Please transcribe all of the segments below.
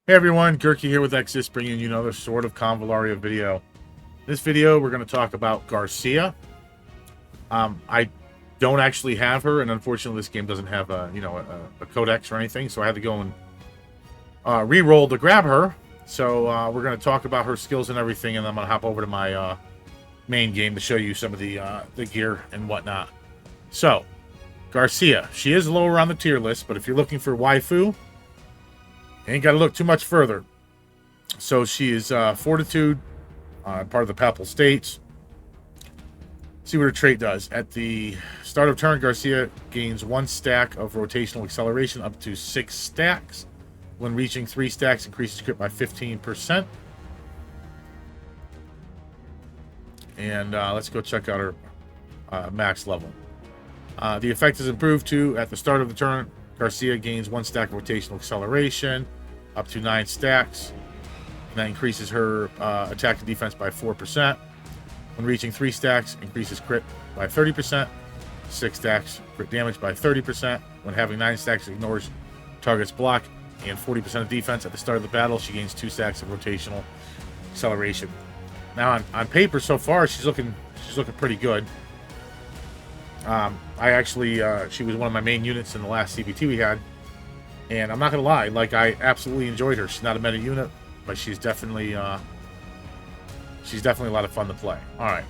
Hey everyone, GARCIA here with Exis, bringing you another sort of Convallaria video. In this video, we're going to talk about GARCIA. I don't actually have her, and unfortunately, this game doesn't have a codex or anything, so I had to go and re-roll to grab her. So we're going to talk about her skills and everything, and then I'm going to hop over to my main game to show you some of the gear and whatnot. So, GARCIA, she is lower on the tier list, but if you're looking for waifu, ain't got to look too much further. So she is Fortitude, part of the Papal States. See what her trait does. At the start of turn, GARCIA gains 1 stack of rotational acceleration up to 6 stacks. When reaching 3 stacks, increases crit by 15%. And let's go check out her max level. The effect is improved to, at the start of the turn, GARCIA gains 1 stack of rotational acceleration, up to 9 stacks. And that increases her attack and defense by 4%. When reaching 3 stacks, increases crit by 30%. 6 stacks, crit damage by 30%. When having 9 stacks, ignores target's block and 40% of defense. At the start of the battle, she gains 2 stacks of rotational acceleration. Now, on paper, so far, she's looking pretty good. I actually, she was one of my main units in the last CBT we had, and I'm not gonna lie, like, I absolutely enjoyed her. She's not a meta unit, but she's definitely a lot of fun to play. All right,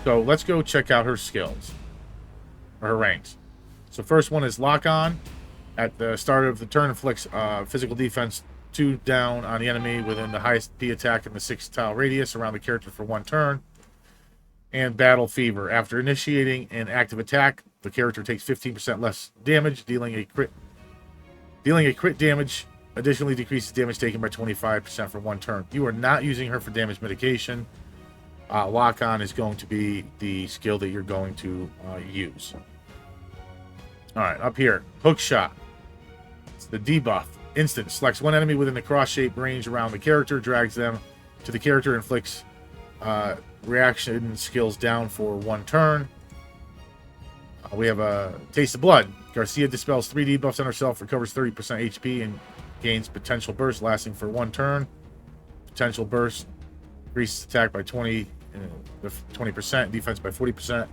so let's go check out her skills, or her ranks. So first one is Lock On. At the start of the turn, inflicts physical defense 2 down on the enemy within the highest P attack in the 6-tile radius around the character for 1 turn. And Battle Fever. After initiating an active attack, the character takes 15% less damage, dealing a crit damage. Additionally, decreases damage taken by 25% for 1 turn. You are not using her for damage mitigation. Lock On is going to be the skill that you're going to use. All right, up here, Hook Shot. It's the debuff. Instant. Selects 1 enemy within the cross-shaped range around the character, drags them to the character, inflicts reaction skills down for 1 turn. We have a Taste of Blood. GARCIA dispels 3 debuffs on herself, recovers 30% HP, and gains Potential Burst lasting for 1 turn. Potential Burst increases attack by 20%, defense by 40%,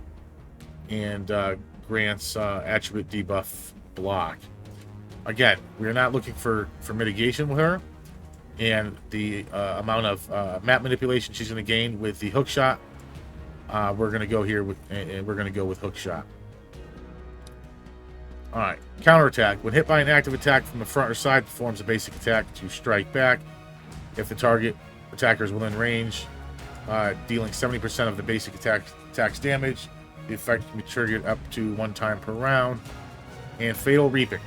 and grants attribute debuff block. Again, we're not looking for mitigation with her. And the amount of map manipulation she's going to gain with the Hook Shot, we're going to go here with, and we're going to go with Hook Shot. All right, counterattack. When hit by an active attack from the front or side, performs a basic attack to strike back. If the target attacker is within range, dealing 70% of the basic attack's damage. The effect can be triggered up to 1 time per round. And Fatal Reaping.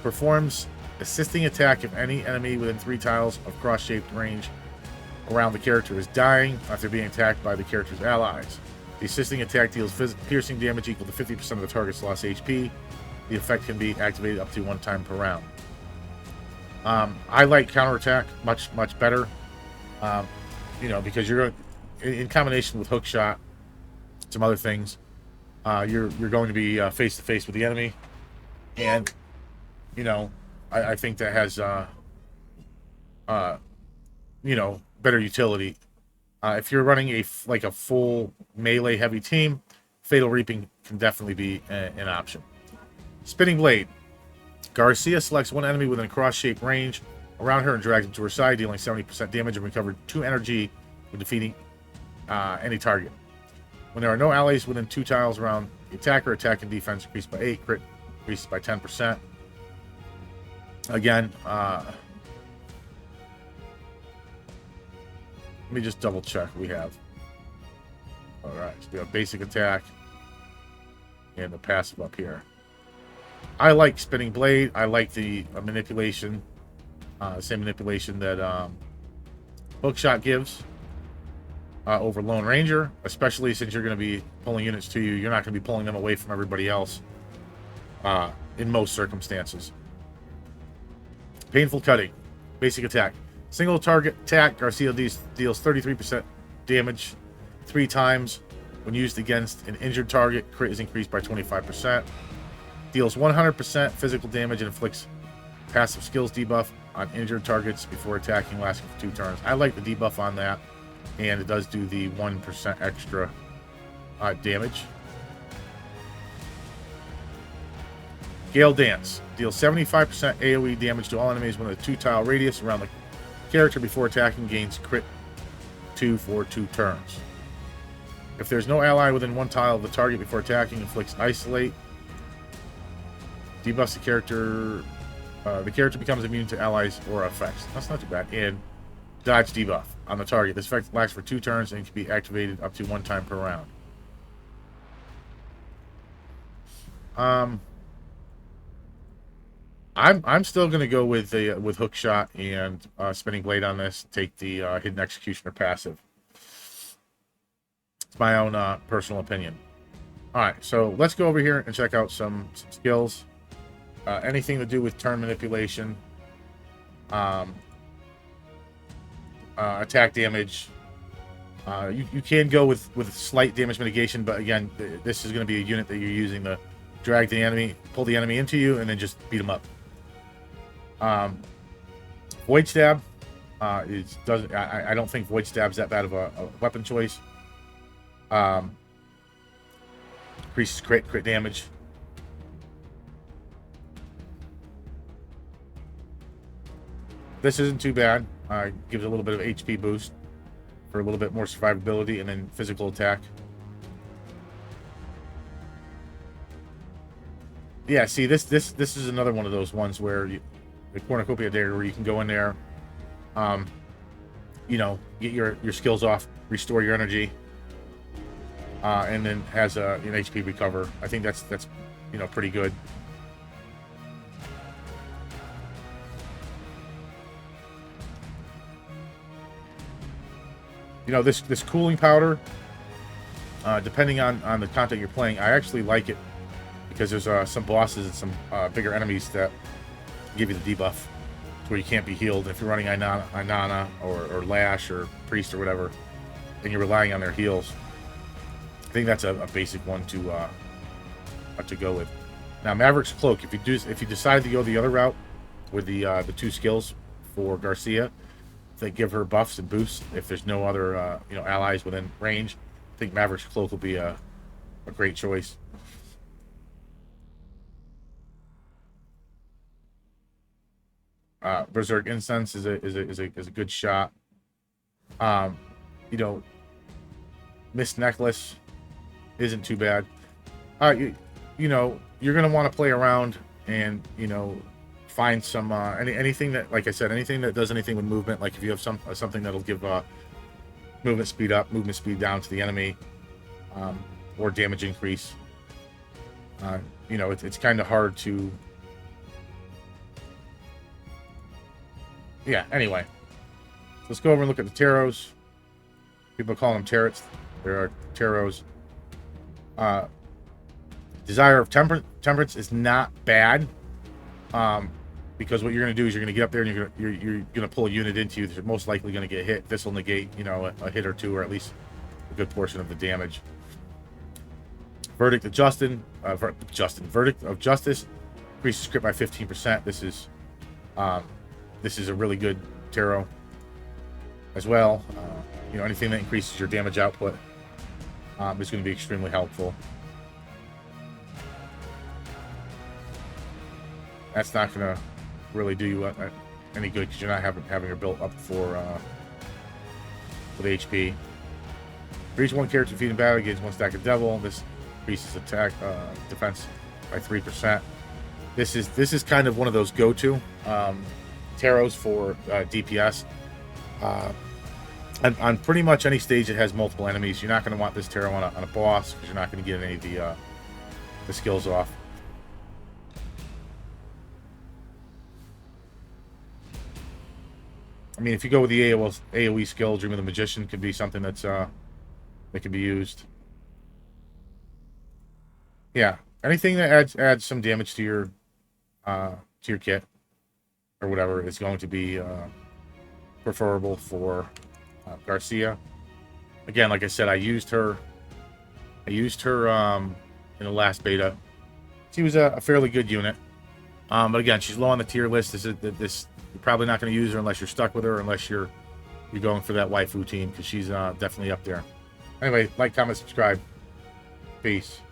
Performs assisting attack if any enemy within 3 tiles of cross-shaped range around the character is dying after being attacked by the character's allies. The assisting attack deals piercing damage equal to 50% of the target's lost HP. The effect can be activated up to 1 time per round. I like counterattack much better, because you're in combination with Hook Shot, some other things. You're going to be face to face with the enemy, and I think that has better utility. If you're running a full melee heavy team, Fatal Reaping can definitely be an option. Spinning Blade. GARCIA selects 1 enemy within a cross-shaped range around her and drags them to her side, dealing 70% damage and recover 2 energy when defeating any target. When there are no allies within 2 tiles around the attacker, attack and defense increased by 8, crit increases by 10%. Again, let me just double check we have. All right, so we have basic attack and the passive up here. I like Spinning Blade. I like the manipulation, same manipulation that Hookshot gives over Lone Ranger, especially since you're going to be pulling units to you. You're not going to be pulling them away from everybody else in most circumstances. Painful Cutting. Basic attack. Single target attack. GARCIA deals 33% damage 3 times. When used against an injured target, crit is increased by 25%. Deals 100% physical damage and inflicts passive skills debuff on injured targets before attacking, lasting for 2 turns. I like the debuff on that, and it does do the 1% extra damage. Gale Dance. Deals 75% AoE damage to all enemies within a 2-tile radius around the character before attacking. Gains crit 2 for 2 turns. If there's no ally within 1 tile of the target before attacking, inflicts Isolate. Debuffs the character. The character becomes immune to allies or effects. That's not too bad. And dodge debuff on the target. This effect lasts for 2 turns and can be activated up to 1 time per round. I'm still gonna go with hook shot and spinning blade on this. Take the hidden executioner passive. It's my own personal opinion. All right, so let's go over here and check out some skills. Anything to do with turn manipulation, attack damage. You can go with slight damage mitigation, but again, this is going to be a unit that you're using to drag the enemy, pull the enemy into you, and then just beat them up. Void Stab I don't think Void Stab's that bad of a weapon choice. Increases crit damage. This isn't too bad. Gives a little bit of HP boost for a little bit more survivability, and then physical attack. Yeah, see, this is another one of those ones where the cornucopia dagger, where you can go in there, you know, get your skills off, restore your energy, and then has an HP recover. I think that's you know, pretty good. You know, this cooling powder, depending on the content you're playing, I actually like it because there's some bosses and some bigger enemies that give you the debuff to where you can't be healed. If you're running Inanna or Lash or Priest or whatever, and you're relying on their heals, I think that's a basic one to go with. Now, Maverick's Cloak, if you decide to go the other route with the 2 skills for Garcia that give her buffs and boosts, if there's no other you know, allies within range, I think Maverick's Cloak will be a great choice. Berserk Incense is a good shot. You know, Mist Necklace isn't too bad. You know, you're gonna want to play around and, you know, find some anything that, like I said, anything that does anything with movement. Like if you have something that'll give movement speed up, movement speed down to the enemy, or damage increase. You know, it's kind of hard to. Yeah, anyway. Let's go over and look at the tarots. People call them tarots. There are tarots. Desire of Temperance is not bad. Because what you're going to do is you're going to get up there and you're going to pull a unit into you. They're most likely going to get hit. This will negate, you know, a hit or two, or at least a good portion of the damage. Verdict of Justice increases crit by 15%. This is a really good tarot as well. You know, anything that increases your damage output is going to be extremely helpful. That's not going to really do you any good because you're not having her built up for with HP. For each one character defeated in battle, gains 1 stack of Devil. This increases attack defense by 3%. This is kind of one of those go-to tarots for DPS. On pretty much any stage that has multiple enemies, you're not going to want this tarot on a boss because you're not going to get any of the skills off. I mean, if you go with the AoE skill, Dream of the Magician could be something that can be used. Yeah, anything that adds some damage to your kit or whatever is going to be preferable for Garcia. Again, like I said, I used her in the last beta. She was a fairly good unit, but again, she's low on the tier list. This You're probably not going to use her unless you're stuck with her, unless you're going for that waifu team, because she's definitely up there. Anyway, like, comment, subscribe. Peace.